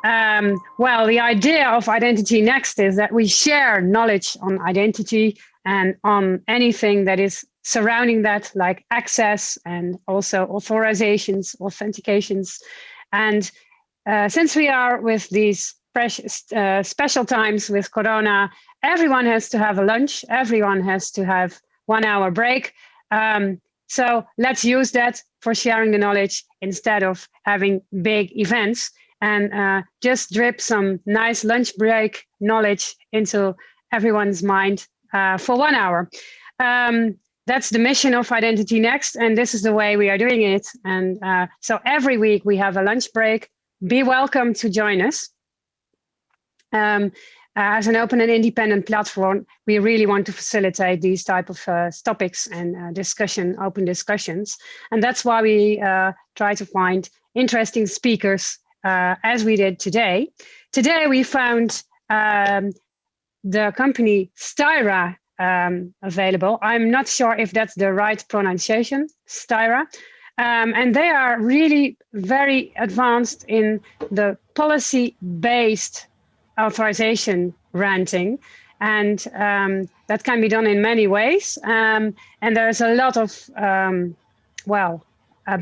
Well, the idea of Identity Next is that we share knowledge on identity and on anything that is surrounding that, like access and also authorizations, authentications. And since we are with these precious, special times with Corona, everyone has to have a lunch, everyone has to have 1 hour break. So let's use that for sharing the knowledge instead of having big events, and just drip some nice lunch break knowledge into everyone's mind for 1 hour. That's the mission of Identity Next, and this is the way we are doing it. And so every week we have a lunch break. Be welcome to join us. As an open and independent platform, we really want to facilitate these type of topics and open discussions. And that's why we try to find interesting speakers as we did today. Today we found the company Styra available. I'm not sure if that's the right pronunciation, Styra. And they are really very advanced in the policy-based authorization granting, and that can be done in many ways. And there's a lot of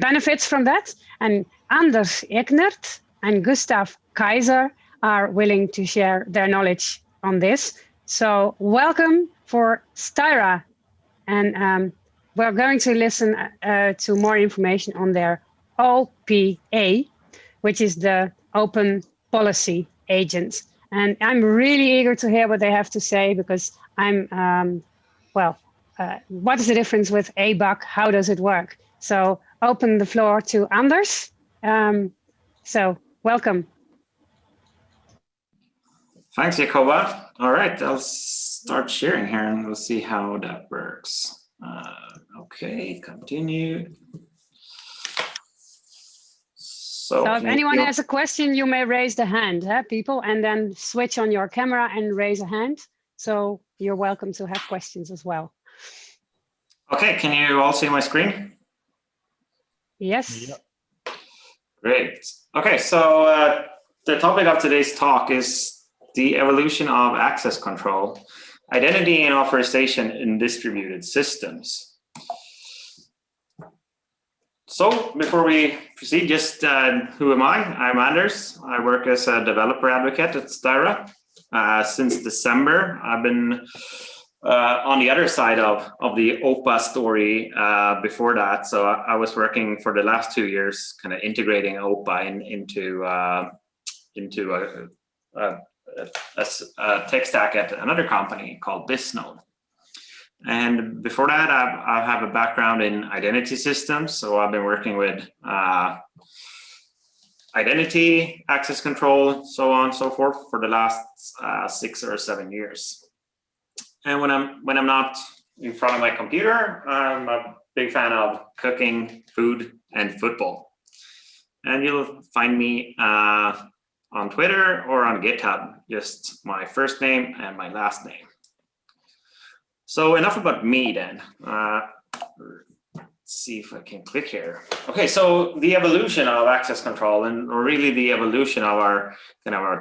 benefits from that. And Anders Eknert and Gustav Kaiser are willing to share their knowledge on this. So welcome for Styra, and we're going to listen to more information on their OPA, which is the Open Policy Agent. And I'm really eager to hear what they have to say, because what is the difference with ABAC? How does it work? So open the floor to Anders. So welcome. Thanks, Jacoba. All right, I'll start sharing here and we'll see how that works. Okay, continue. So if anyone has a question, you may raise the hand, people, and then switch on your camera and raise a hand. So you're welcome to have questions as well. Okay, can you all see my screen? Yes. Yep. Great. Okay, so the topic of today's talk is the evolution of access control, identity and authorization in distributed systems. So before we proceed, just who am I? I'm Anders. I work as a developer advocate at Styra. Since December, I've been on the other side of the OPA story before that. So I was working for the last 2 years, kind of integrating OPA into a tech stack at another company called Bisnode. And before that, I have a background in identity systems. So I've been working with identity, access control, so on and so forth for the last 6 or 7 years. And when I'm not in front of my computer, I'm a big fan of cooking, food, and football. And you'll find me on Twitter or on GitHub, just my first name and my last name. So enough about me then. Let's see if I can click here. Okay, so the evolution of access control, and really the evolution of our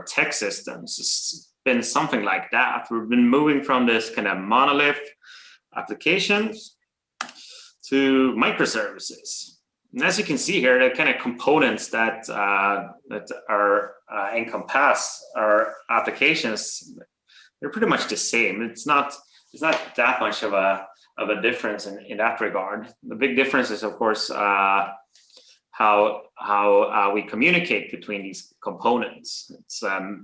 tech systems, has been something like that. We've been moving from this kind of monolith applications to microservices. And as you can see here, the kind of components that are encompass our applications, they're pretty much the same. It's not that much of a difference in that regard. The big difference is, of course, how we communicate between these components.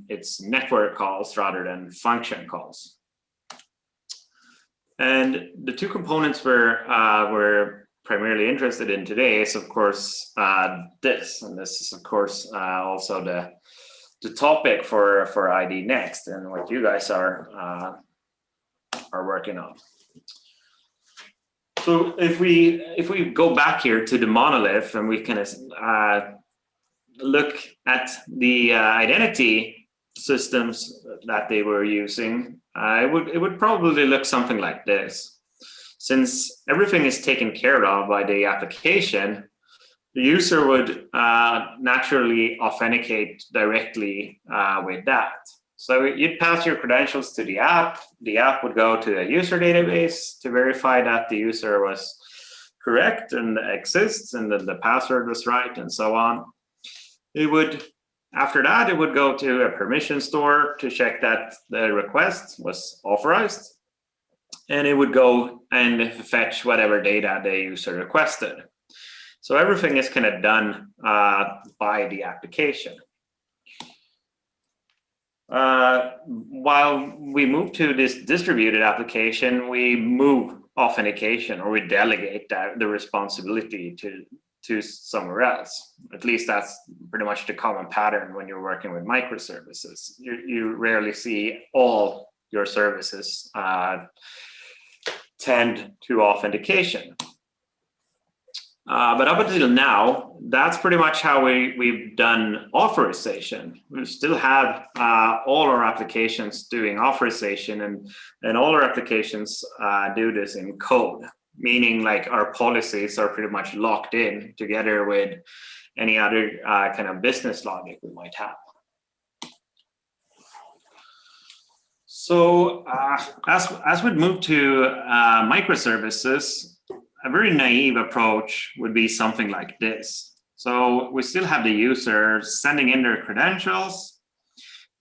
It's network calls rather than function calls. And the two components we're primarily interested in today is, of course, this, and this is, of course, also the topic for ID Next and what you guys are working on. So if we go back here to the monolith and we kind of look at the identity systems that they were using, it would probably look something like this. Since everything is taken care of by the application, the user would naturally authenticate directly with that. So you'd pass your credentials to the app. The app would go to a user database to verify that the user was correct and exists and that the password was right and so on. After that, it would go to a permission store to check that the request was authorized. And it would go and fetch whatever data the user requested. So everything is kind of done by the application. While we move to this distributed application, we move authentication, or we delegate the responsibility to somewhere else. At least that's pretty much the common pattern when you're working with microservices. You rarely see all your services tend to authentication. But up until now, that's pretty much how we've done authorization. We still have all our applications doing authorization, and all our applications do this in code, meaning like our policies are pretty much locked in together with any other kind of business logic we might have. So as we move to microservices, a very naive approach would be something like this. So we still have the user sending in their credentials,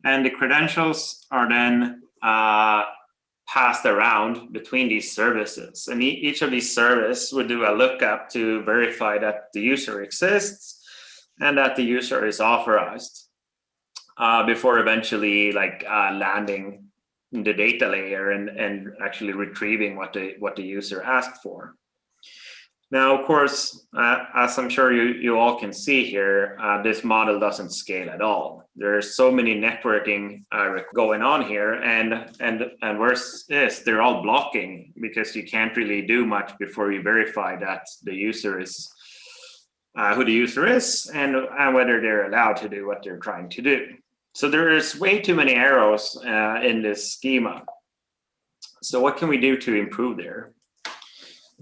and the credentials are then passed around between these services. And each of these services would do a lookup to verify that the user exists and that the user is authorized before eventually landing in the data layer and actually retrieving what the user asked for. Now, of course, as I'm sure you all can see here, this model doesn't scale at all. There's so many networking going on here, and worse is they're all blocking because you can't really do much before you verify that the user is who the user is and whether they're allowed to do what they're trying to do. So there's way too many arrows in this schema. So what can we do to improve there?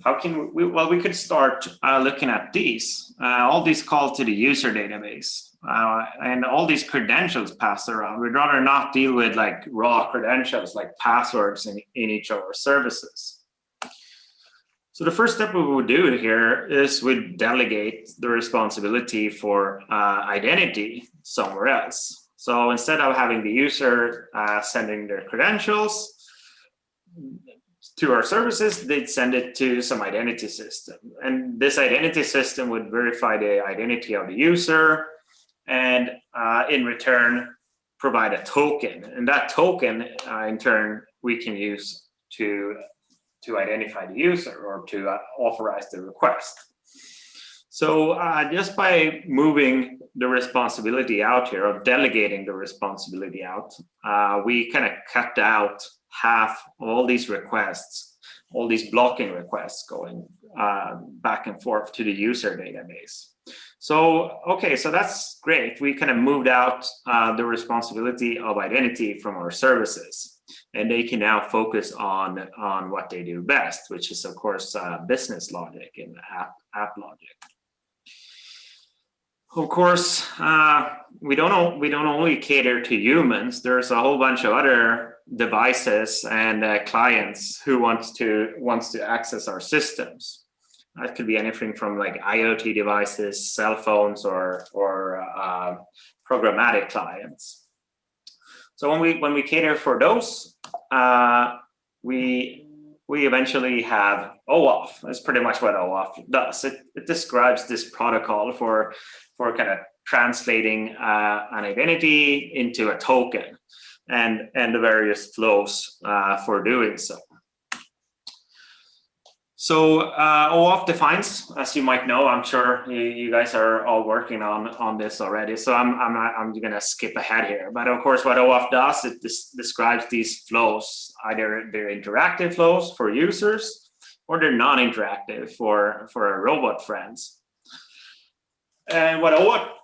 How can we? Well, we could start looking at these. All these calls to the user database and all these credentials passed around. We'd rather not deal with like raw credentials like passwords in each of our services. So the first step we would do here is we'd delegate the responsibility for identity somewhere else. So instead of having the user sending their credentials to our services, they'd send it to some identity system. And this identity system would verify the identity of the user and in return provide a token. And that token, in turn, we can use to identify the user or to authorize the request. So just by moving the responsibility out here, or delegating the responsibility out, we kind of cut out half of all these requests, all these blocking requests going back and forth to the user database. So, okay, so that's great. We kind of moved out the responsibility of identity from our services, and they can now focus on what they do best, which is, of course, business logic and app logic. Of course, we don't only cater to humans. There's a whole bunch of other devices and clients who wants to access our systems. That could be anything from like IoT devices, cell phones, or programmatic clients. So when we cater for those, we eventually have OAuth. That's pretty much what OAuth does. It describes this protocol for kind of translating an identity into a token and the various flows for doing so. So OAuth defines, as you might know, I'm sure you guys are all working on this already. So I'm going to skip ahead here. But of course, what OAuth does, it describes these flows. Either they're interactive flows for users, or they're non-interactive for our robot friends. And what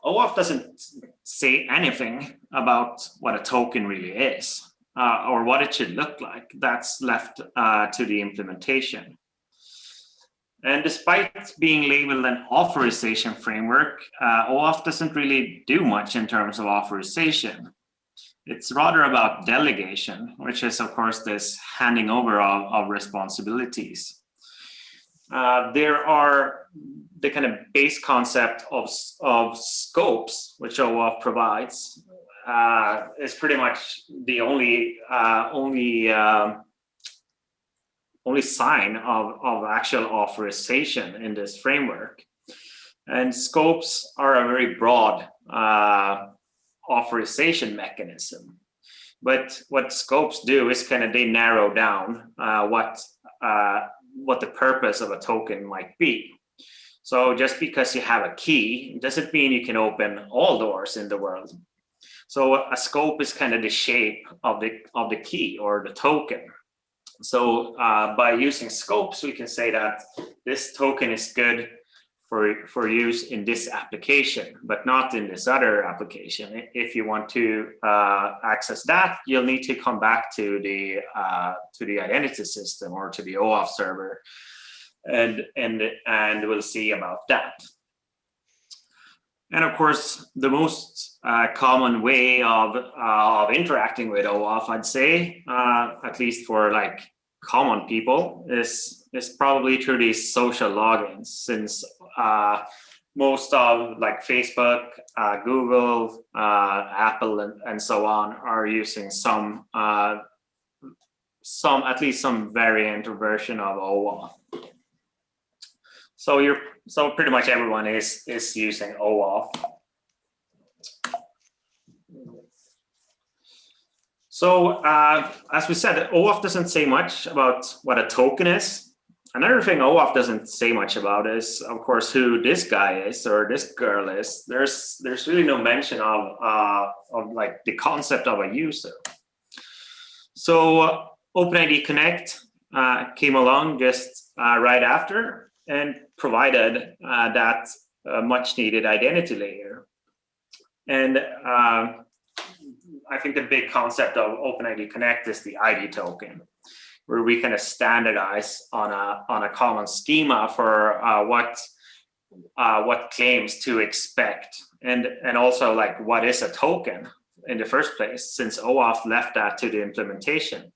OAuth doesn't say anything about what a token really is, or what it should look like. That's left to the implementation. And despite being labeled an authorization framework, OAuth doesn't really do much in terms of authorization. It's rather about delegation, which is, of course, this handing over of responsibilities. There are the kind of base concept of scopes, which OAuth provides, is pretty much the only sign of actual authorization in this framework. And scopes are a very broad authorization mechanism. But what scopes do is kind of they narrow down what the purpose of a token might be. So just because you have a key doesn't mean you can open all doors in the world. So a scope is kind of the shape of the key or the token. So by using scopes, we can say that this token is good for use in this application, but not in this other application. If you want to access that, you'll need to come back to the identity system or to the OAuth server, and we'll see about that. And of course, the most common way of interacting with OAuth, I'd say, at least for like common people, is probably through these social logins, since most of like Facebook, Google, Apple, and so on are using some at least some variant or version of OAuth. So pretty much everyone is using OAuth. So as we said, OAuth doesn't say much about what a token is. Another thing OAuth doesn't say much about is, of course, who this guy is or this girl is. There's really no mention of like the concept of a user. So OpenID Connect came along just right after and provided that much needed identity layer. And I think the big concept of OpenID Connect is the ID token, where we kind of standardize on a common schema for what claims to expect, and also like what is a token in the first place, since OAuth left that to the implementation.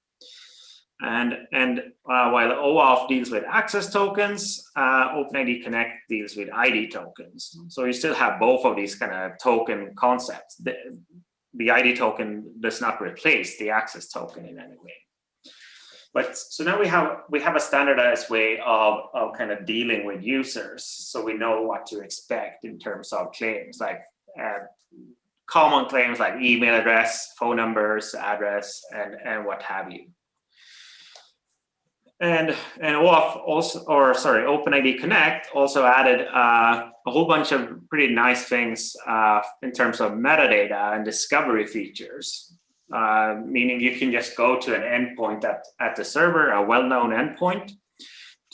And while OAuth deals with access tokens, OpenID Connect deals with ID tokens. So you still have both of these kind of token concepts. The ID token does not replace the access token in any way. But so now we have a standardized way of kind of dealing with users, so we know what to expect in terms of claims, like common claims like email address, phone numbers, address, and what have you. And OAuth also, or sorry, OpenID Connect also added a whole bunch of pretty nice things in terms of metadata and discovery features. Meaning you can just go to an endpoint at the server, a well-known endpoint,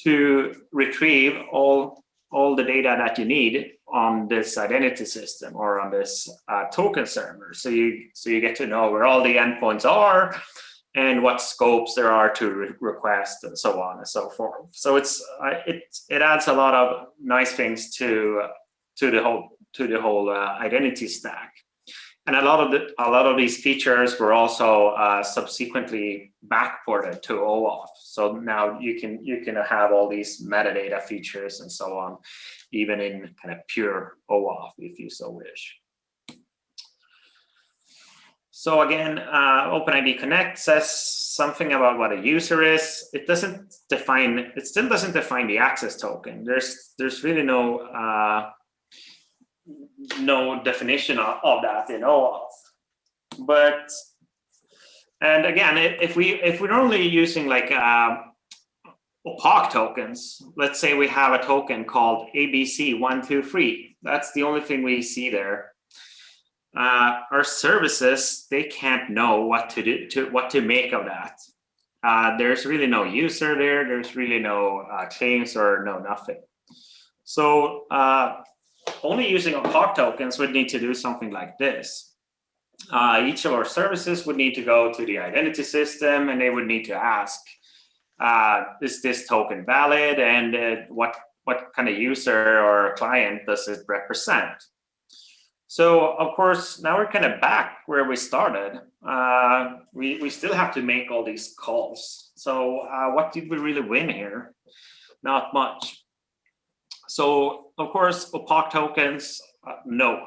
to retrieve all the data that you need on this identity system or on this token server. So you get to know where all the endpoints are and what scopes there are to request, and so on and so forth. So it adds a lot of nice things to the whole identity stack. And a lot of these features were also subsequently backported to OAuth. So now you can have all these metadata features and so on, even in kind of pure OAuth, if you so wish. So again, OpenID Connect says something about what a user is. It still doesn't define the access token. There's really no definition of that in OAuth. And again, if we're only using like opaque tokens, let's say we have a token called ABC123. That's the only thing we see there. Our services, they can't know what to do, what to make of that. There's really no user there. There's really no claims or no nothing. So only using opaque tokens would need to do something like this. Each of our services would need to go to the identity system, and they would need to ask is this token valid, and what kind of user or client does it represent? So of course, now we're kind of back where we started. We still have to make all these calls. So what did we really win here? Not much. So of course, opaque tokens, no.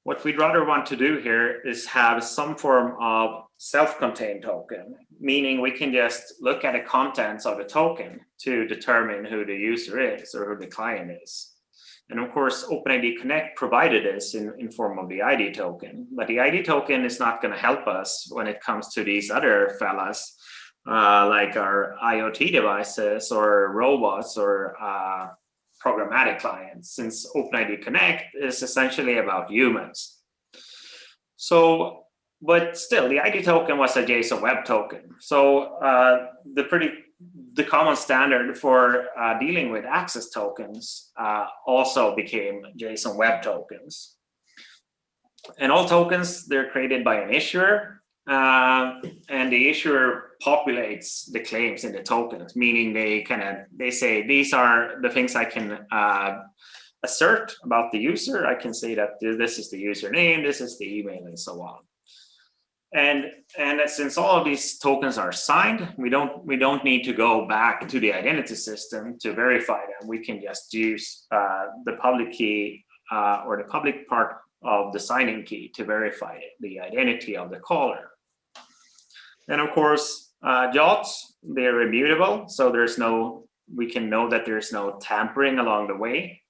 What we'd rather want to do here is have some form of self-contained token, meaning we can just look at the contents of the token to determine who the user is or who the client is. And of course, OpenID Connect provided this in form of the ID token, but the ID token is not going to help us when it comes to these other fellas, like our IoT devices or robots or programmatic clients, since OpenID Connect is essentially about humans. So, but still, the ID token was a JSON Web Token. So the common standard for dealing with access tokens also became JSON Web Tokens. And all tokens, they're created by an issuer, and the issuer populates the claims in the tokens, meaning they say, these are the things I can assert about the user. I can say that this is the username, this is the email, and so on. And since all of these tokens are signed, we don't need to go back to the identity system to verify them. We can just use the public key or the public part of the signing key to verify the identity of the caller. And of course, JOTs, they're immutable, so we can know that there's no tampering along the way,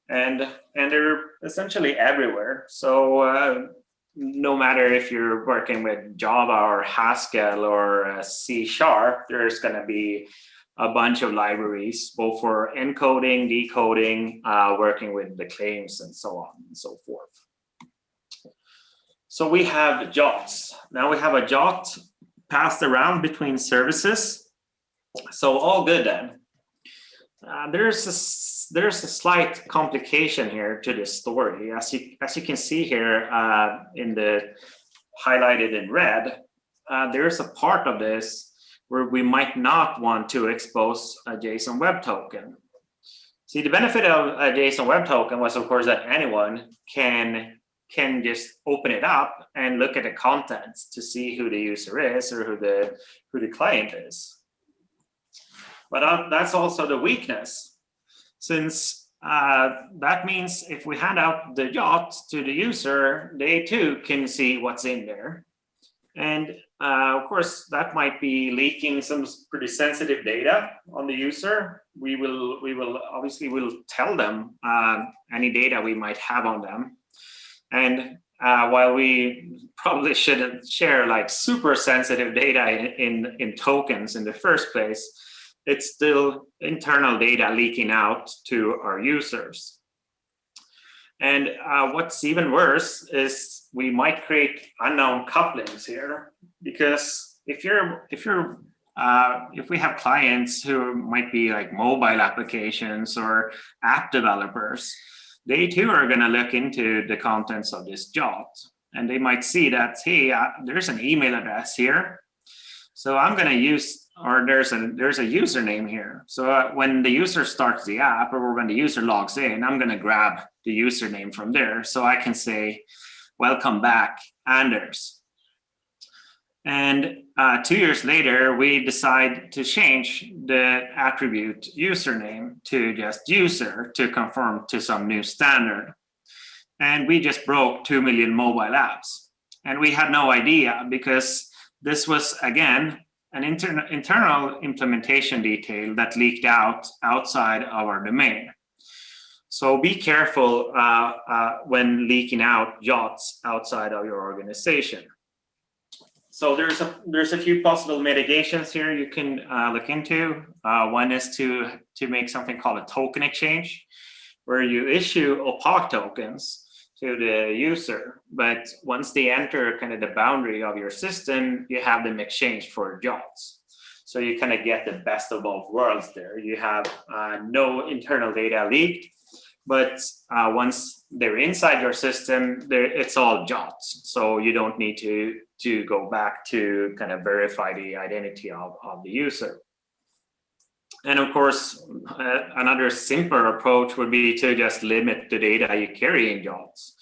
and they're essentially everywhere. So no matter if you're working with Java or Haskell or C#, there's going to be a bunch of libraries, both for encoding, decoding, working with the claims, and so on and so forth. So we have JOTs. Now we have a JOT passed around between services. So all good then. There's a slight complication here to this story. As you can see here in the highlighted in red, there's a part of this where we might not want to expose a JSON Web Token. See, the benefit of a JSON Web Token was, of course, that anyone can just open it up and look at the contents to see who the user is or who the client is. But that's also the weakness, since that means if we hand out the JOT to the user, they too can see what's in there. And of course, that might be leaking some pretty sensitive data on the user. We will obviously tell them any data we might have on them. And while we probably shouldn't share like super sensitive data in tokens in the first place, it's still internal data leaking out to our users. And what's even worse is we might create unknown couplings here, because if we have clients who might be like mobile applications or app developers, they too are going to look into the contents of this JOT, and they might see that, hey, there's an email address here, so I'm going to use, or there's a username here. So when the user starts the app, or when the user logs in, I'm going to grab the username from there, so I can say, welcome back, Anders. And 2 years later, we decide to change the attribute username to just user to conform to some new standard. And we just broke 2 million mobile apps. And we had no idea, because this was, again, an internal implementation detail that leaked out outside of our domain. So be careful when leaking out JOTs outside of your organization. So there's a few possible mitigations here you can look into. One is to make something called a token exchange, where you issue opaque tokens to the user, but once they enter kind of the boundary of your system, you have them exchanged for JOTs. So you kind of get the best of both worlds there. You have no internal data leaked, But once they're inside your system, it's all JOTs. So you don't need to go back to kind of verify the identity of the user. And of course, another simpler approach would be to just limit the data you carry in JOTs.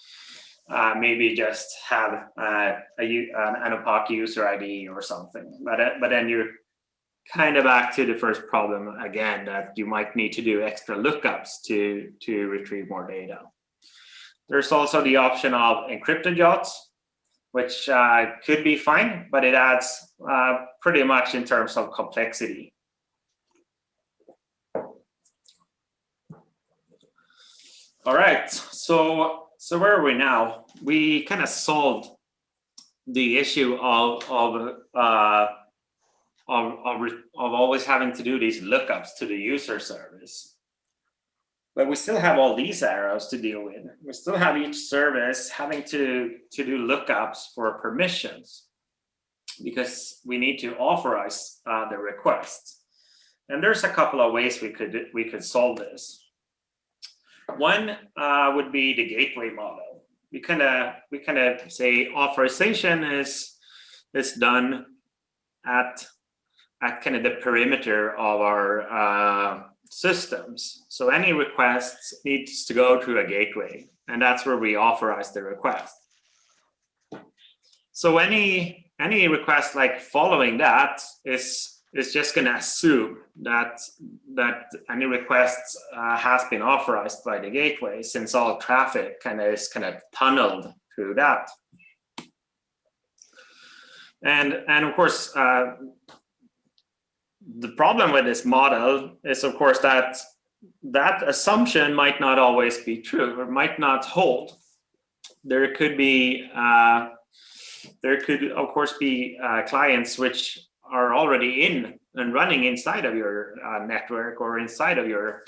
Maybe just have an opaque user ID or something. But then you're kind of back to the first problem again, that you might need to do extra lookups to retrieve more data. There's also the option of encrypted JOTs, which could be fine, but it adds pretty much in terms of complexity. All right, so where are we now? We kind of solved the issue of always having to do these lookups to the user service. But we still have all these arrows to deal with. We still have each service having to do lookups for permissions, because we need to authorize the request. And there's a couple of ways we could solve this. One would be the gateway model. We kind of say authorization is done at kind of the perimeter of our systems. So any requests needs to go through a gateway, and that's where we authorize the request. So any request like following that is just going to assume that any requests has been authorized by the gateway, since all traffic is tunneled through that. And of course, the problem with this model is, of course, that assumption might not always be true, or might not hold. There could be, of course, be clients which are already in and running inside of your network or inside of your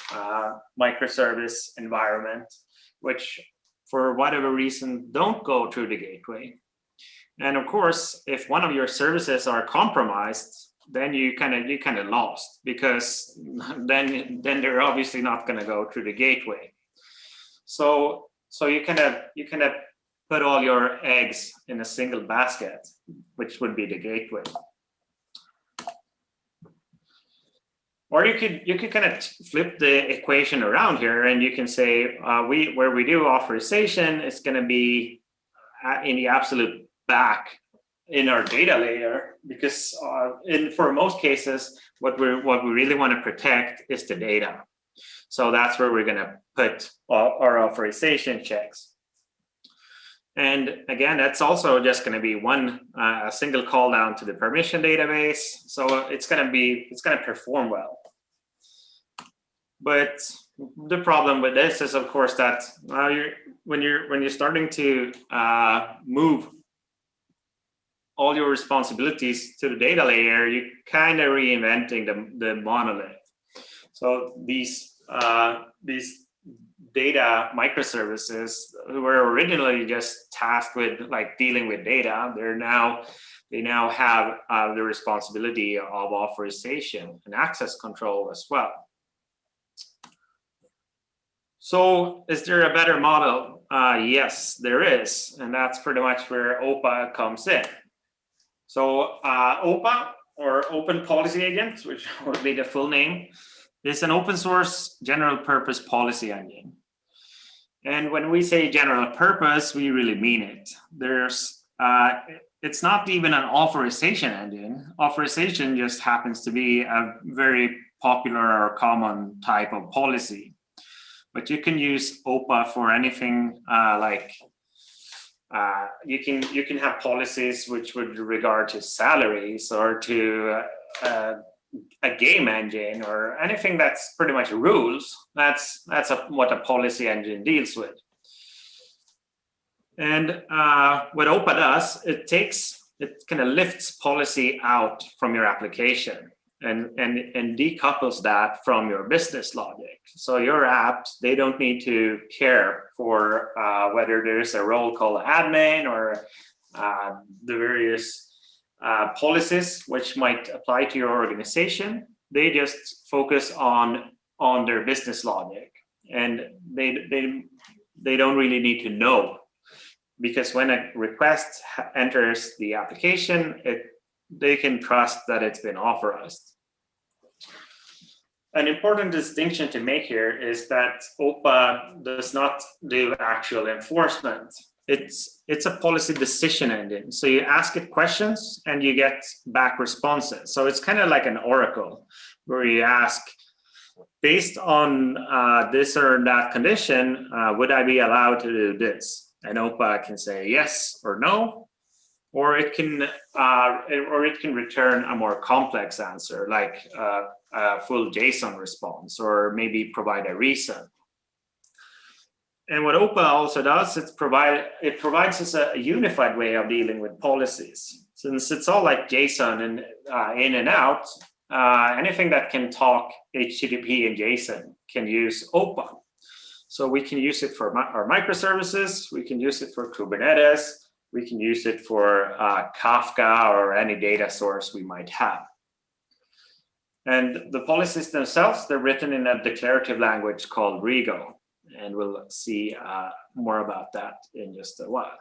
microservice environment, which for whatever reason don't go through the gateway. And of course, if one of your services are compromised, then you kind of lost, because then they're obviously not going to go through the gateway. So you kind of put all your eggs in a single basket, which would be the gateway. Or you could kind of flip the equation around here, and you can say where we do authorization, it's going to be in the absolute back in our data layer, because for most cases, what we really want to protect is the data. So that's where we're going to put our authorization checks. And again, that's also just going to be a single call down to the permission database. So it's going to perform well. But the problem with this is, of course, that when you're starting to move all your responsibilities to the data layer, you're kind of reinventing the monolith. So these data microservices who were originally just tasked with dealing with data, they now have the responsibility of authorization and access control as well. So is there a better model? Yes, there is, and that's pretty much where OPA comes in. So OPA, or Open Policy Agent, which would be the full name, is an open source general purpose policy engine. And when we say general purpose, we really mean it. It's not even an authorization engine. Authorization just happens to be a very popular or common type of policy. But you can use OPA for anything you can have policies which would regard to salaries, or to a game engine, or anything that's pretty much rules. That's what a policy engine deals with. And what OPA does, it kind of lifts policy out from your application and decouples that from your business logic. So your apps, they don't need to care for whether there's a role called admin, or the various policies which might apply to your organization. They just focus on their business logic. and they don't really need to know, because when a request enters the application, they can trust that it's been authorized. An important distinction to make here is that OPA does not do actual enforcement. It's a policy decision engine. So you ask it questions and you get back responses. So it's kind of like an oracle where you ask, based on this or that condition, would I be allowed to do this? And OPA can say yes or no, or it can return a more complex answer, like a full JSON response, or maybe provide a reason. And what OPA also does, it provides us a unified way of dealing with policies. Since it's all like JSON and in and out, anything that can talk HTTP and JSON can use OPA. So we can use it for our microservices, we can use it for Kubernetes, we can use it for Kafka or any data source we might have. And the policies themselves, they're written in a declarative language called Rego. And we'll see more about that in just a while.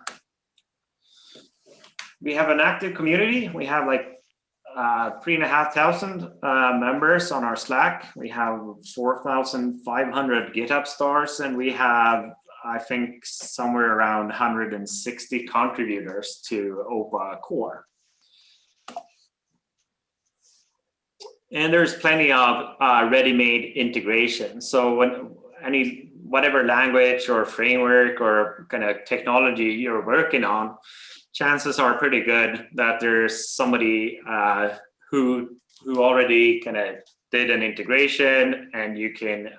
We have an active community. We have like 3,500 members on our Slack. We have 4,500 GitHub stars, and we have, I think, somewhere around 160 contributors to OPA Core. And there's plenty of ready-made integration. So whatever language or framework or kind of technology you're working on, chances are pretty good that there's somebody who already kind of did an integration, and you can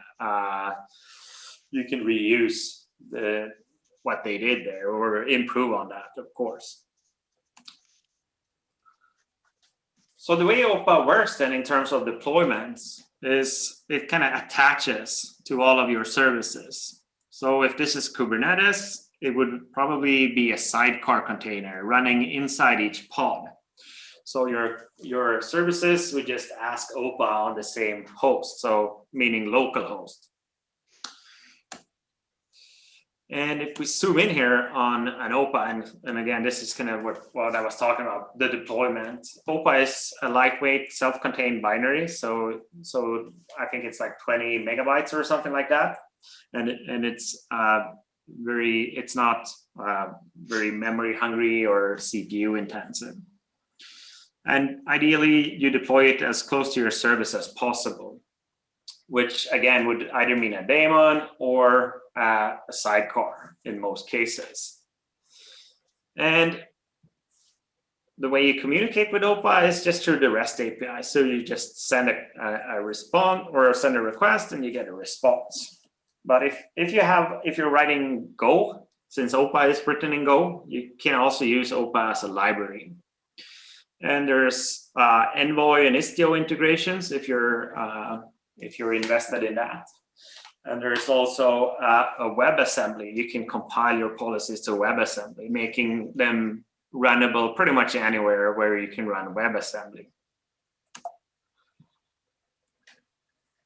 reuse what they did there or improve on that, of course. So the way OPA works then in terms of deployments is it kind of attaches to all of your services. So if this is Kubernetes, it would probably be a sidecar container running inside each pod. So your services would just ask OPA on the same host, so meaning local host. And if we zoom in here on an OPA, and again, this is kind of what I was talking about, the deployment. OPA is a lightweight, self-contained binary. So I think it's like 20 megabytes or something like that. And it's it's not very memory hungry or CPU intensive. And ideally, you deploy it as close to your service as possible, which again would either mean a daemon or a sidecar in most cases. And the way you communicate with OPA is just through the REST API. So you just send a response or send a request and you get a response. But if you're writing Go, since OPA is written in Go, you can also use OPA as a library. And there's Envoy and Istio integrations if you're invested in that. And there's also a WebAssembly. You can compile your policies to WebAssembly, making them runnable pretty much anywhere where you can run WebAssembly.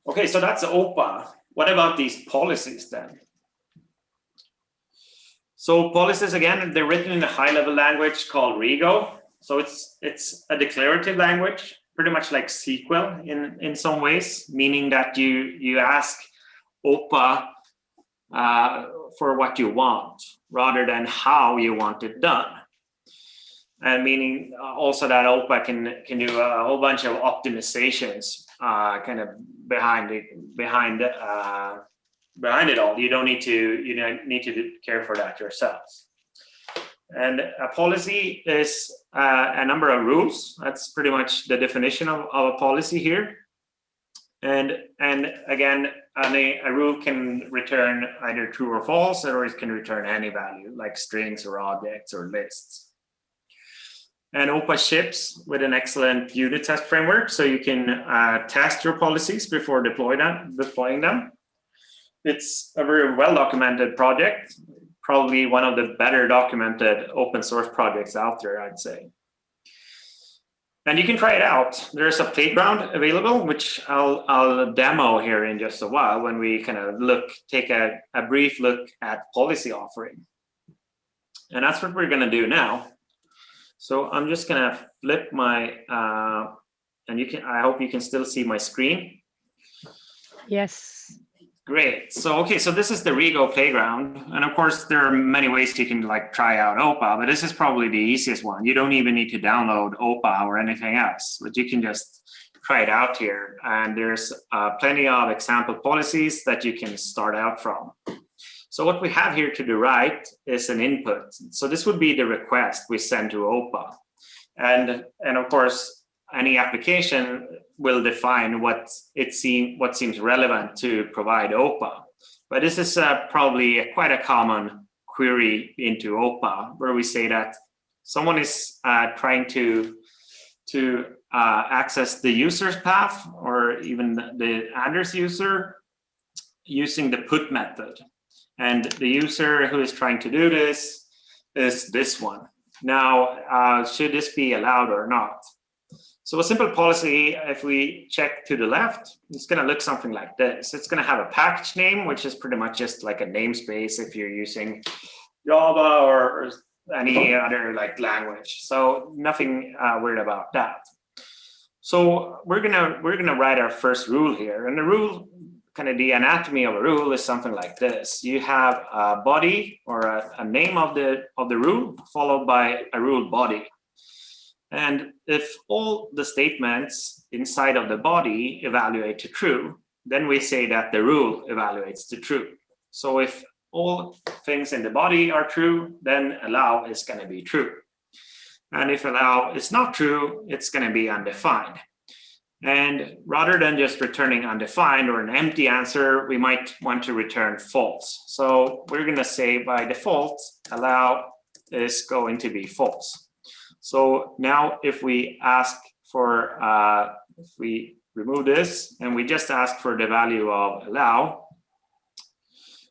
Okay, so that's OPA. What about these policies then? So policies, again, they're written in a high-level language called Rego. So it's a declarative language, pretty much like SQL in some ways, meaning that you ask OPA for what you want rather than how you want it done. And meaning also that OPA can do a whole bunch of optimizations kind of behind it all. You don't need to care for that yourselves. And a policy is a number of rules. That's pretty much the definition of a policy here. And again, a rule can return either true or false, or it can return any value, like strings or objects or lists. And OPA ships with an excellent unit test framework, so you can test your policies before deploying them. It's a very well-documented project, probably one of the better documented open source projects out there, I'd say. And you can try it out. There's a playground available, which I'll demo here in just a while when we kind of take a brief look at policy offering. And that's what we're going to do now. So I'm just going to flip my, and I hope you can still see my screen. Yes. Great. So, okay, so this is the Rego playground. And of course, there are many ways you can like try out OPA, but this is probably the easiest one. You don't even need to download OPA or anything else, but you can just try it out here. And there's plenty of example policies that you can start out from. So what we have here to the right is an input. So this would be the request we send to OPA. And of course, any application will define what seems relevant to provide OPA. But this is probably quite a common query into OPA, where we say that someone is trying to access the user's path or even the Anders user using the put method. And the user who is trying to do this is this one. Now, should this be allowed or not? So a simple policy, if we check to the left, it's going to look something like this. It's going to have a package name, which is pretty much just like a namespace if you're using Java or any other like language. So nothing weird about that. So we're gonna write our first rule here, and the rule, kind of the anatomy of a rule, is something like this. You have a body or a name of the rule followed by a rule body. And if all the statements inside of the body evaluate to true, then we say that the rule evaluates to true. So if all things in the body are true, then allow is going to be true. And if allow is not true, it's going to be undefined. And rather than just returning undefined or an empty answer, we might want to return false. So we're going to say by default, allow is going to be false. So now if we ask for, if we remove this and we just ask for the value of allow,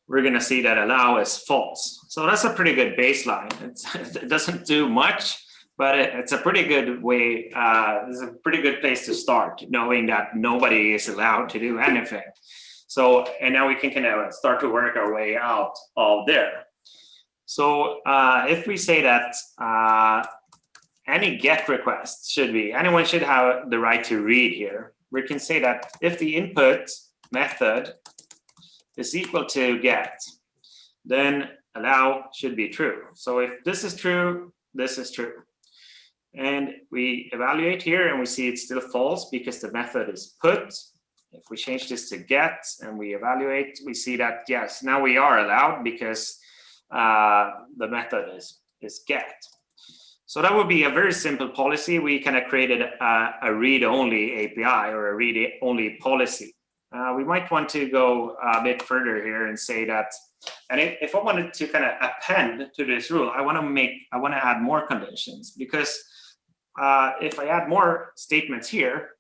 we're going to see that allow is false. So that's a pretty good baseline. It doesn't do much, but it's a pretty good way, it's a pretty good place to start, knowing that nobody is allowed to do anything. So, and now we can kind of start to work our way out of there. So if we say that any GET request anyone should have the right to read here. We can say that if the input method is equal to GET, then allow should be true. So if this is true, this is true. And we evaluate here and we see it's still false because the method is put. If we change this to GET and we evaluate, we see that yes, now we are allowed because the method is GET. So that would be a very simple policy. We kind of created a read-only API or a read-only policy. We might want to go a bit further here and say that, and if I wanted to kind of append to this rule, I want to add more conditions, because if I add more statements here,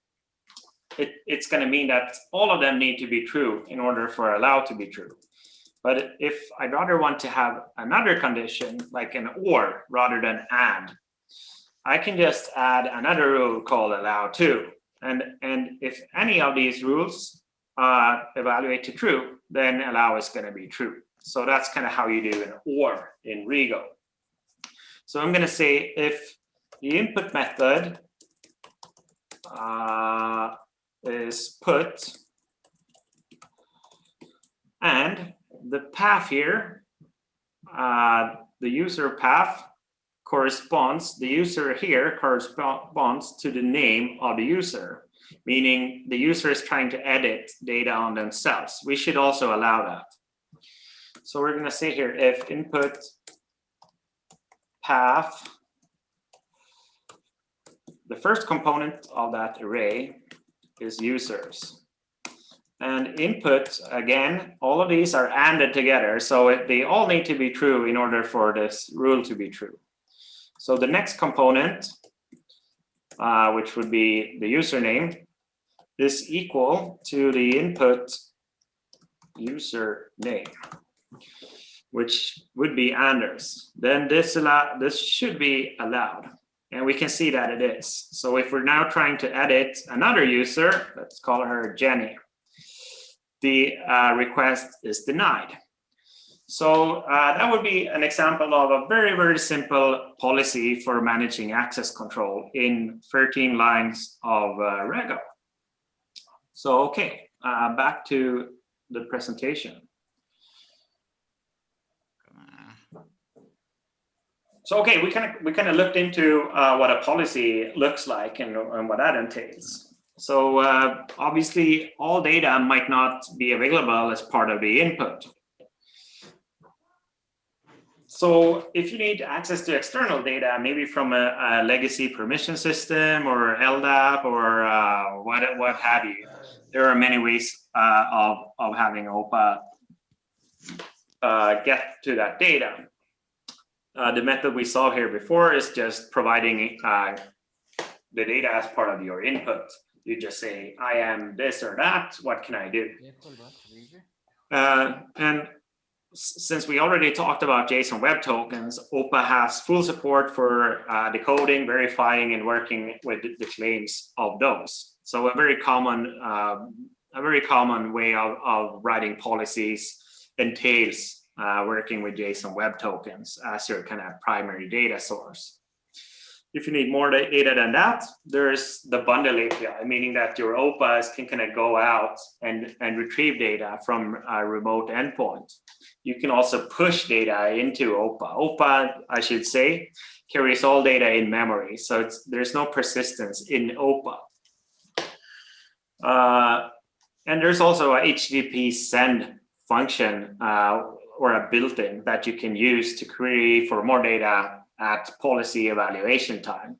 it's going to mean that all of them need to be true in order for allow to be true. But if I'd rather want to have another condition, like an or rather than and, I can just add another rule called allow to. And if any of these rules evaluate to true, then allow is going to be true. So that's kind of how you do an or in Rego. So I'm going to say if the input method is put, and the path here, the user path corresponds, the user here corresponds to the name of the user, meaning the user is trying to edit data on themselves. We should also allow that. So we're going to say here, if input path, the first component of that array is users. And input, again, all of these are ANDed together, so they all need to be true in order for this rule to be true. So the next component, which would be the username, is equal to the input username, which would be Anders. Then this should be allowed. And we can see that it is. So if we're now trying to edit another user, let's call her Jenny, the request is denied. So that would be an example of a very, very simple policy for managing access control in 13 lines of Rego. So, okay, back to the presentation. So, okay, we kind of looked into what a policy looks like and what that entails. So, obviously, all data might not be available as part of the input. So, if you need access to external data, maybe from a legacy permission system or LDAP or what have you, there are many ways of having OPA get to that data. The method we saw here before is just providing the data as part of your input. You just say, I am this or that, what can I do? And since we already talked about JSON Web Tokens, OPA has full support for decoding, verifying, and working with the claims of those. So a very common way of writing policies entails working with JSON Web Tokens as your kind of primary data source. If you need more data than that, there's the bundle API, meaning that your OPAs can kind of go out and retrieve data from a remote endpoint. You can also push data into OPA. OPA, I should say, carries all data in memory, so there's no persistence in OPA. And there's also a HTTP send function or a built-in that you can use to query for more data at policy evaluation time.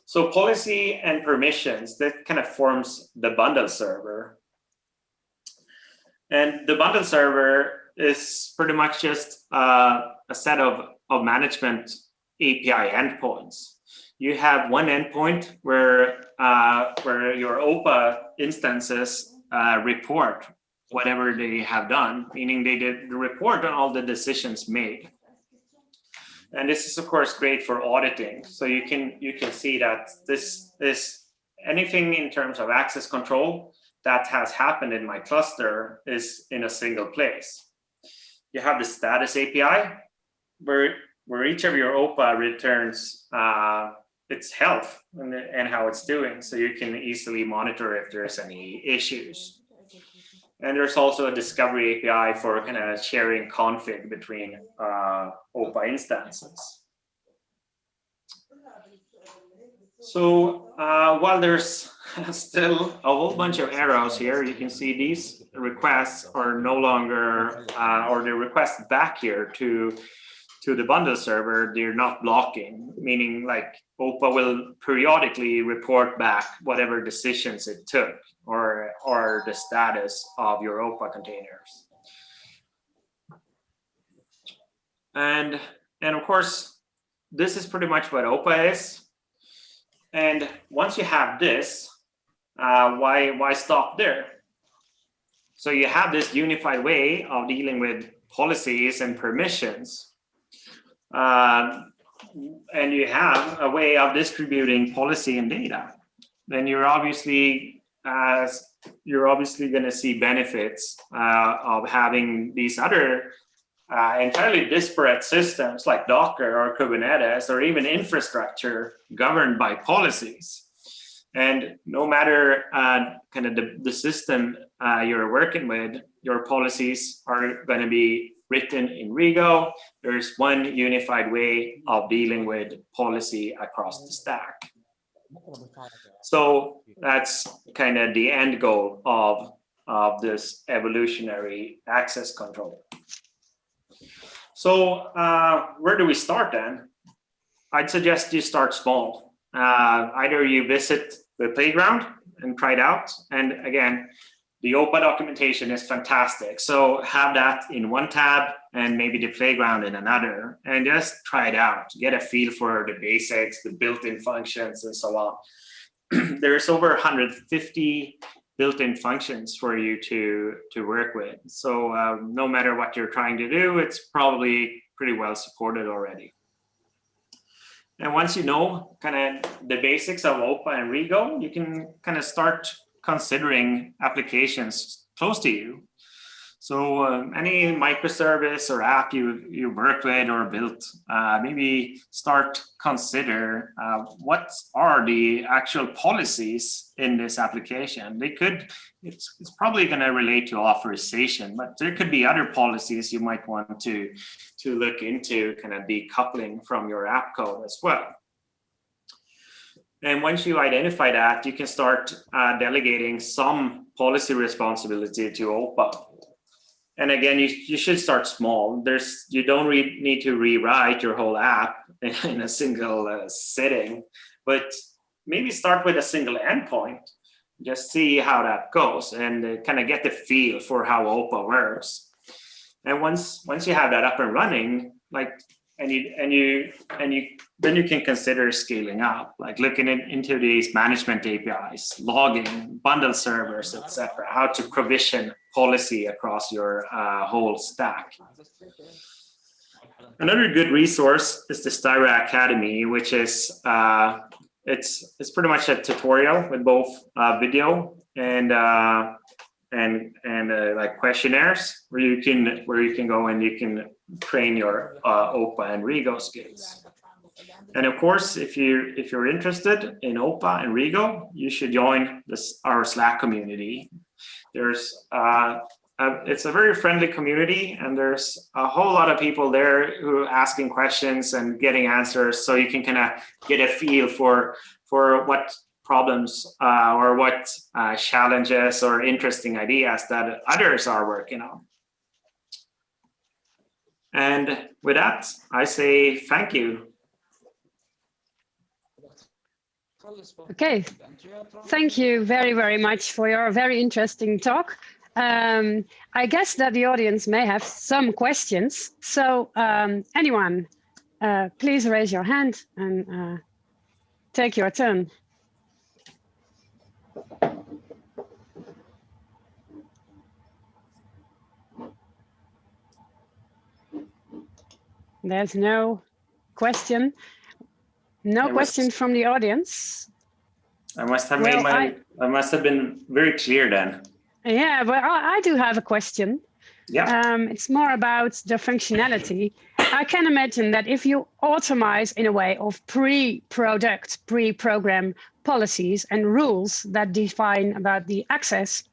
So policy and permissions, that kind of forms the bundle server. And the bundle server is pretty much just a set of management API endpoints. You have one endpoint where your OPA instances report whatever they have done, meaning they did the report on all the decisions made. And this is of course great for auditing. So you can see that this is anything in terms of access control that has happened in my cluster is in a single place. You have the status API where each of your OPA returns its health and how it's doing. So you can easily monitor if there's any issues. And there's also a discovery API for kind of sharing config between OPA instances. So while there's still a whole bunch of arrows here, you can see these requests are no longer, or the requests back here to the bundle server, they're not blocking, meaning like OPA will periodically report back whatever decisions it took or the status of your OPA containers. And of course, this is pretty much what OPA is. And once you have this, why stop there? So you have this unified way of dealing with policies and permissions. And you have a way of distributing policy and data. Then you're obviously going to see benefits of having these other entirely disparate systems like Docker or Kubernetes or even infrastructure governed by policies. And no matter kind of the system you're working with, your policies are going to be written in Rego. There's one unified way of dealing with policy across the stack. So that's kind of the end goal of this evolutionary access control. So where do we start then? I'd suggest you start small. Either you visit the playground and try it out. And again, the OPA documentation is fantastic. So have that in one tab and maybe the playground in another, and just try it out. Get a feel for the basics, the built-in functions, and so on. There's over 150 built-in functions for you to work with. So no matter what you're trying to do, it's probably pretty well supported already. And once you know kind of the basics of OPA and Rego, you can kind of start considering applications close to you. So any microservice or app you worked with or built, maybe start consider what are the actual policies in this application. It's probably going to relate to authorization, but there could be other policies you might want to look into, kind of decoupling from your app code as well. And once you identify that, you can start delegating some policy responsibility to OPA. And again, you should start small. You don't need to rewrite your whole app in a single sitting, but maybe start with a single endpoint. Just see how that goes and kind of get the feel for how OPA works. And once you have that up and running, then you can consider scaling up, like looking into these management APIs, logging, bundle servers, etc. How to provision policy across your whole stack. Another good resource is the Styra Academy, which is it's pretty much a tutorial with both video and like questionnaires where you can go and you can train your OPA and Rego skills. And of course, if you're interested in OPA and Rego, you should join our Slack community. There's it's a very friendly community, and there's a whole lot of people there who are asking questions and getting answers, so you can kind of get a feel for what problems or what challenges or interesting ideas that others are working on. And with that, I say thank you. Okay, thank you very, very much for your very interesting talk. I guess that the audience may have some questions. So anyone, please raise your hand and take your turn. There's no question. No question from the audience. I must have I must have been very clear then. Yeah, but I do have a question. Yeah. It's more about the functionality. I can imagine that if you automate in a way of pre-product, pre-program policies and rules that define about the access,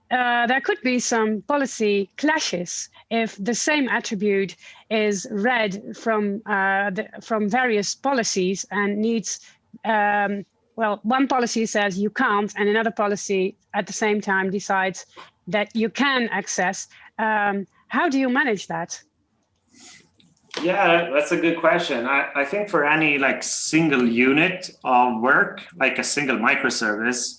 there could be some policy clashes if the same attribute is read from various policies and needs, well, one policy says you can't, and another policy at the same time decides that you can access. How do you manage that? Yeah, that's a good question. I think for any like single unit of work, like a single microservice,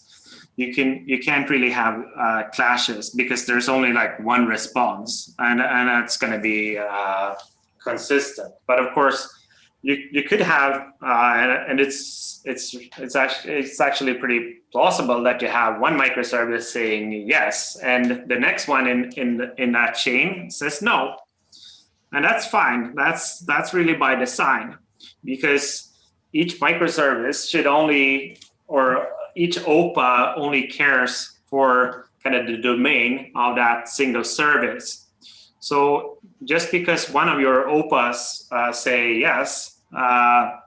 you can't really have clashes because there's only like one response, and that's going to be consistent. But of course, you could have, and it's actually pretty plausible that you have one microservice saying yes, and the next one in that chain says no, and that's fine. That's really by design, because each microservice should only, or each OPA only cares for kind of the domain of that single service. So just because one of your OPAs say yes,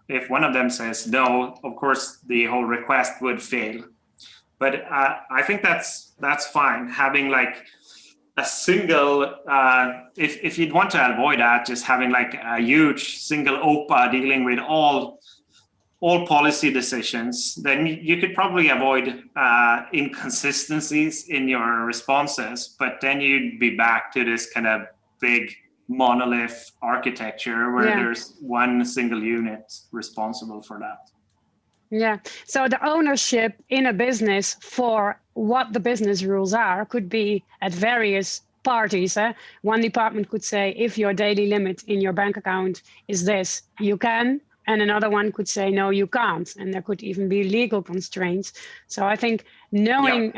if one of them says no, of course the whole request would fail. But I think that's fine. Having like a single, if you'd want to avoid that, just having like a huge single OPA dealing with all policy decisions, then you could probably avoid inconsistencies in your responses, but then you'd be back to this kind of big monolith architecture where there's one single unit responsible for that. Yeah, so the ownership in a business for what the business rules are could be at various parties. One department could say, if your daily limit in your bank account is this, you can. and another one could say, no, you can't. And there could even be legal constraints. So I think knowing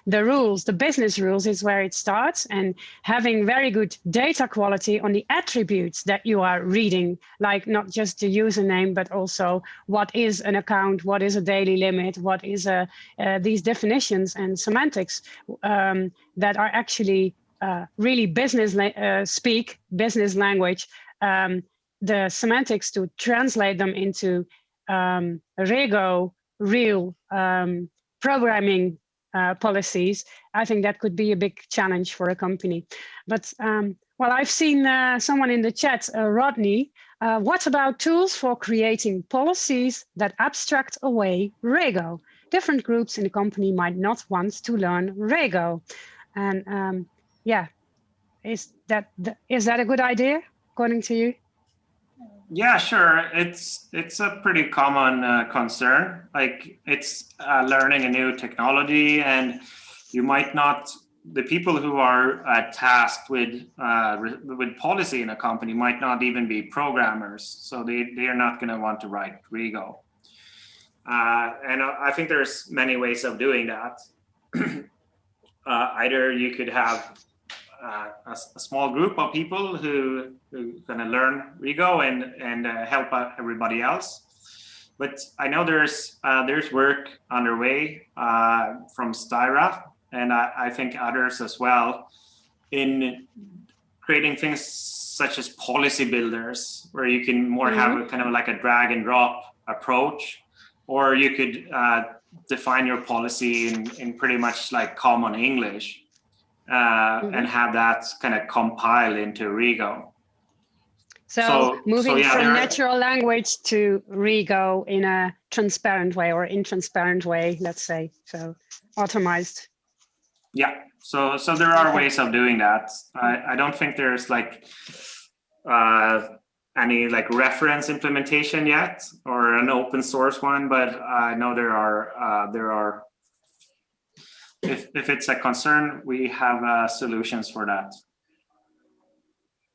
the rules, the business rules, is where it starts, and having very good data quality on the attributes that you are reading, like not just the username, but also what is an account, what is a daily limit, what is these definitions and semantics that are actually really business speak, business language, the semantics to translate them into Rego, real programming policies. I think that could be a big challenge for a company. But well, I've seen someone in the chat, Rodney, what about tools for creating policies that abstract away Rego? Different groups in the company might not want to learn Rego. And yeah, is that a good idea, according to you? Yeah, sure. It's a pretty common concern. Like, it's learning a new technology, and you might not. The people who are tasked with policy in a company might not even be programmers, so they are not going to want to write Rego. And I think there's many ways of doing that. Either you could have a small group of people who going to learn Rego and help out everybody else. But I know there's work underway from Styra, and I think others as well, in creating things such as policy builders, where you can more have a kind of like a drag and drop approach, or you could define your policy in pretty much like common English. And have that kind of compile into Rego. So moving from natural language to Rego in a transparent way, or intransparent way, let's say, so automized. Yeah, so there are ways of doing that. I don't think there's like any like reference implementation yet, or an open source one, but I know there are. If it's a concern, we have solutions for that.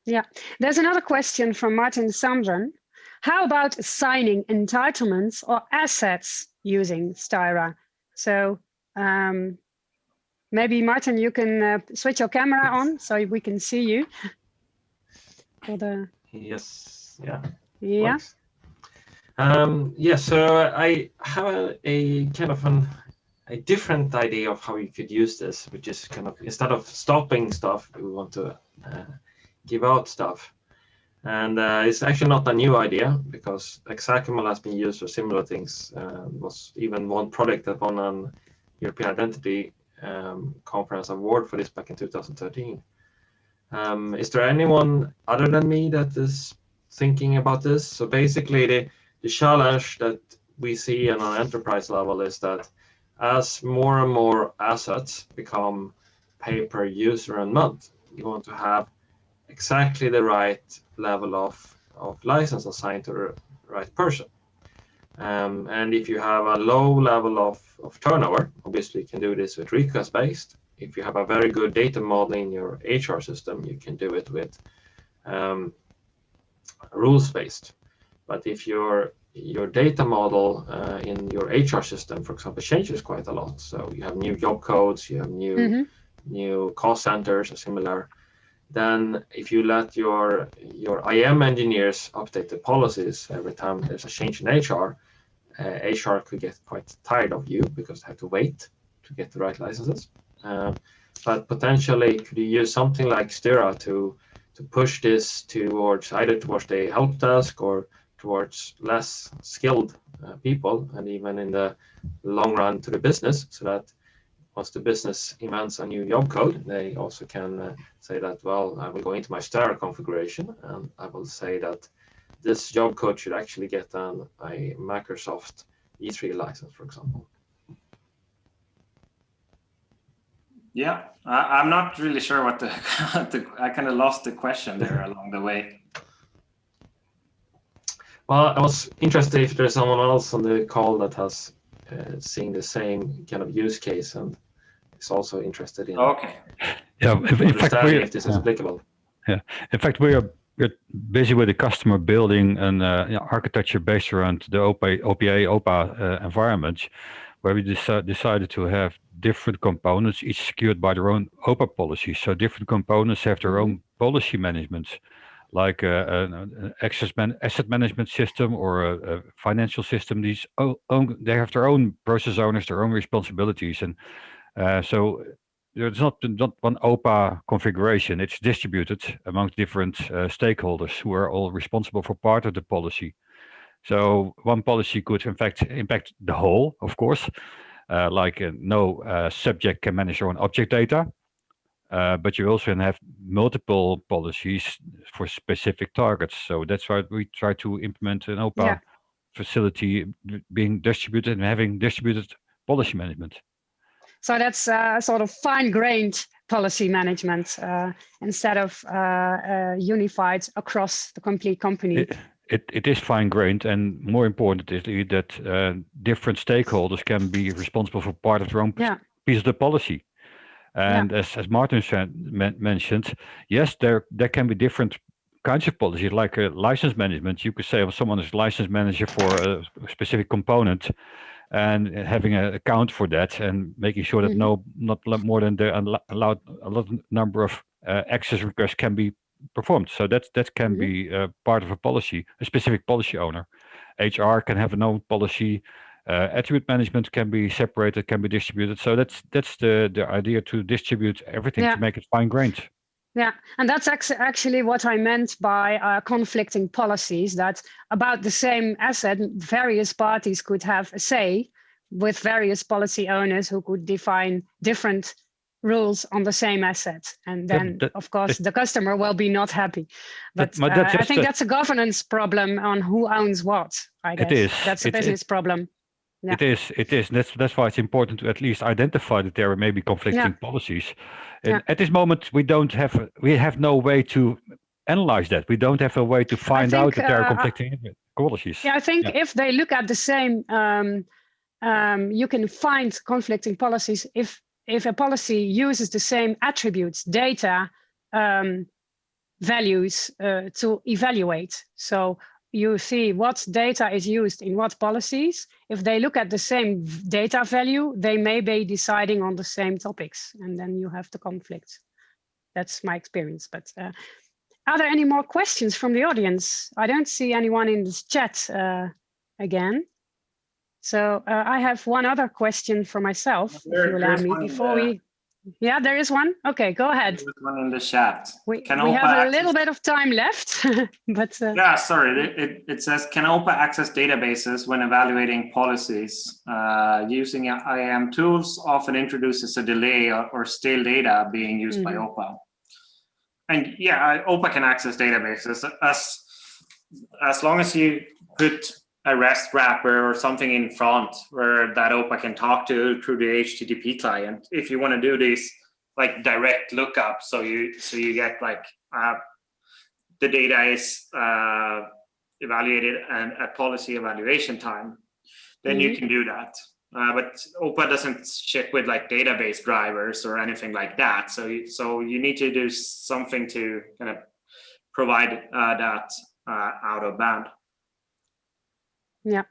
Yeah, there's another question from Martin Samson. How about assigning entitlements or assets using Styra? So maybe Martin, you can switch your camera on so we can see you. Yes, yeah. Yeah. Yeah, so I have a kind of a different idea of how you could use this, which is kind of, instead of stopping stuff, we want to give out stuff. And it's actually not a new idea, because hexaCML has been used for similar things. Was even one project that won an European Identity Conference award for this back in 2013. Is there anyone other than me that is thinking about this? So basically the challenge that we see on an enterprise level is that as more and more assets become pay per user and month, you want to have exactly the right level of license assigned to the right person. And if you have a low level of turnover, obviously you can do this with request-based. If you have a very good data model in your HR system, you can do it with rules-based. But if your data model in your HR system, for example, changes quite a lot, so you have new job codes, you have new cost centers or similar, then if you let your IM engineers update the policies every time there's a change in HR, HR could get quite tired of you because they have to wait to get the right licenses. But potentially, could you use something like Styra to push this towards either towards the help desk or towards less skilled people, and even in the long run to the business, so that once the business invents a new job code, they also can say that, well, I will go into my Styra configuration and I will say that this job code should actually get a Microsoft E3 license, for example. Yeah, I'm not really sure what I kind of lost the question there along the way. Well, I was interested if there's someone else on the call that has seen the same kind of use case and is also interested in okay. Yeah, in fact, if this is applicable. Yeah, in fact, we are we're busy with the customer building an architecture based around the OPA environment, where we decided to have different components, each secured by their own OPA policy. So different components have their own policy management, like an asset management system or a financial system. They have their own process owners, their own responsibilities, and so there's not one OPA configuration. It's distributed amongst different stakeholders who are all responsible for part of the policy. So one policy could in fact impact the whole, of course, like no subject can manage their own object data, but you also can have multiple policies for specific targets. So that's why we try to implement an OPA facility being distributed and having distributed policy management. So that's sort of fine-grained policy management instead of unified across the complete company. It is fine-grained, and more important is that different stakeholders can be responsible for part of their own piece of the policy. And as Martin mentioned, yes, there can be different kinds of policies, like license management. You could say someone is license manager for a specific component, and having an account for that, and making sure that not more than the allowed number of access requests can be performed. So that can be part of a specific policy owner. HR can have a own policy. Attribute management can be separated, can be distributed. So that's the idea, to distribute everything to make it fine-grained. Yeah, and that's actually what I meant by conflicting policies, that about the same asset, various parties could have a say with various policy owners who could define different rules on the same asset. And then, of course, the customer will be not happy. But I think that's a governance problem on who owns what, I guess. It is. That's a business problem. Yeah. It is. That's why it's important to at least identify that there may be conflicting policies. And at this moment, we have no way to analyze that. We don't have a way to find out that there are conflicting policies. Yeah, I think if they look at the same, you can find conflicting policies if a policy uses the same attributes, data, values to evaluate. So you see what data is used in what policies. If they look at the same data value, they may be deciding on the same topics, and then you have the conflict. That's my experience. But are there any more questions from the audience? I don't see anyone in this chat again. So I have one other question for myself, if you allow me, before we... Yeah, there is one. Okay, go ahead. There's one in the chat. We have a little bit of time left, but yeah, sorry. It says, can OPA access databases when evaluating policies? Using IAM tools often introduces a delay or stale data being used by OPA. And yeah, OPA can access databases as long as you put a REST wrapper or something in front where that OPA can talk to through the HTTP client. If you want to do these like direct lookup, so you get like the data is evaluated and at policy evaluation time, then you can do that. But OPA doesn't ship with like database drivers or anything like that. So you need to do something to kind of provide that out of band. Yeah.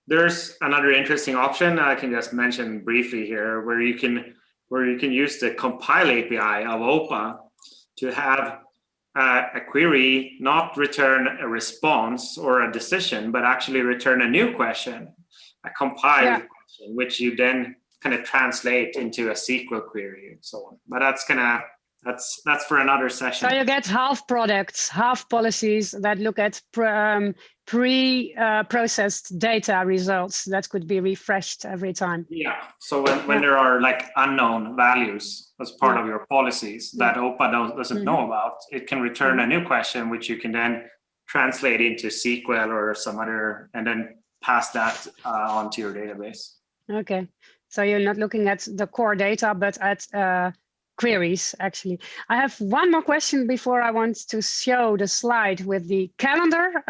There's another interesting option I can just mention briefly here, where you can use the compile API of OPA to have a query not return a response or a decision, but actually return a new question, a compile question, which you then kind of translate into a SQL query and so on. But that's for another session. So you get half products, half policies that look at pre-processed data results that could be refreshed every time. Yeah. So when there are like unknown values as part of your policies that OPA doesn't know about, it can return a new question, which you can then translate into SQL or some other, and then pass that onto your database. Okay. So you're not looking at the core data, but at queries, actually. I have one more question before I want to show the slide with the calendar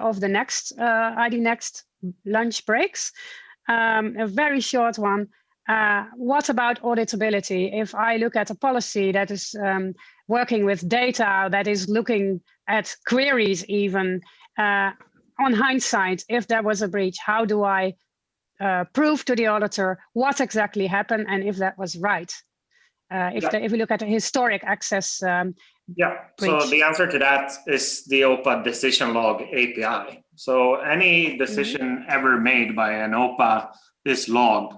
of the next IDnext lunch breaks. A very short one. What about auditability? If I look at a policy that is working with data that is looking at queries even on hindsight, if there was a breach, how do I prove to the auditor what exactly happened and if that was right? If we look at a historic access breach. So the answer to that is the OPA decision log API. So any decision ever made by an OPA is logged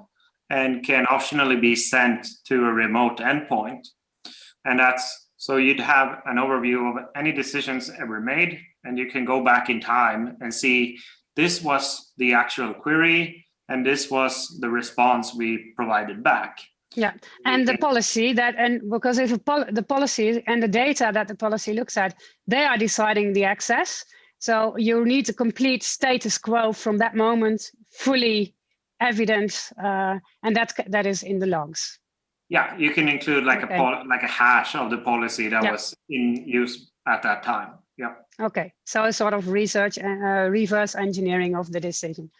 and can optionally be sent to a remote endpoint. And that's, so you'd have an overview of any decisions ever made, and you can go back in time and see this was the actual query and this was the response we provided back. Yeah, and the policy that, and because if the policy and the data that the policy looks at, they are deciding the access. So you need a complete status quo from that moment, fully evident, and that is in the logs. Yeah, you can include like a hash of the policy that was in use at that time. Yeah. Okay, so a sort of research and reverse engineering of the decision.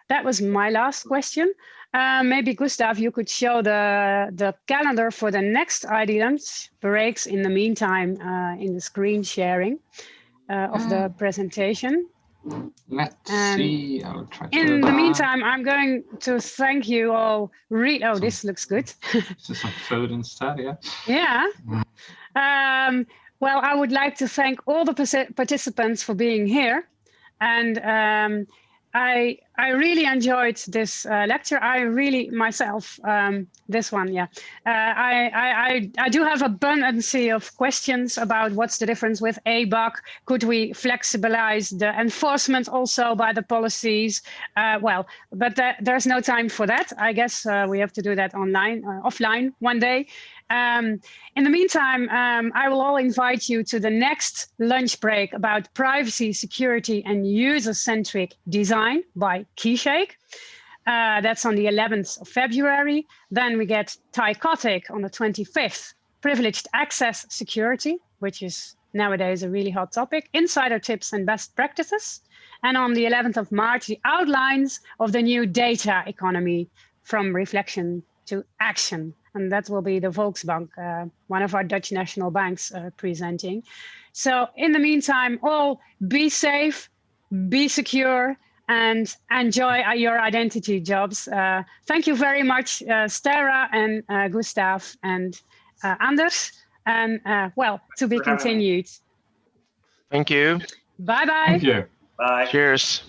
That was my last question. Maybe Gustav, you could show the calendar for the next ID lunch breaks in the meantime in the screen sharing of the presentation. Let's see. I'll try to in the meantime, I'm going to thank you all. This looks good. This is some food instead, yeah. Yeah. Well, I would like to thank all the participants for being here. And I really enjoyed this lecture. I really myself, this one, yeah. I do have abundance of questions about what's the difference with ABAC. Could we flexibilize the enforcement also by the policies? But there's no time for that. I guess we have to do that offline one day. In the meantime, I will all invite you to the next lunch break about privacy, security, and user-centric design by Keyshake. That's on the 11th of February. Then we get Tycotic on the 25th, privileged access security, which is nowadays a really hot topic, insider tips and best practices. And on the 11th of March, the outlines of the new data economy from reflection to action. And that will be the Volksbank, one of our Dutch national banks, presenting. So in the meantime, all be safe, be secure, and enjoy your identity jobs. Thank you very much, Stara and Gustav and Anders. And to be continued. Thank you. Bye-bye. Thank you. Bye. Cheers.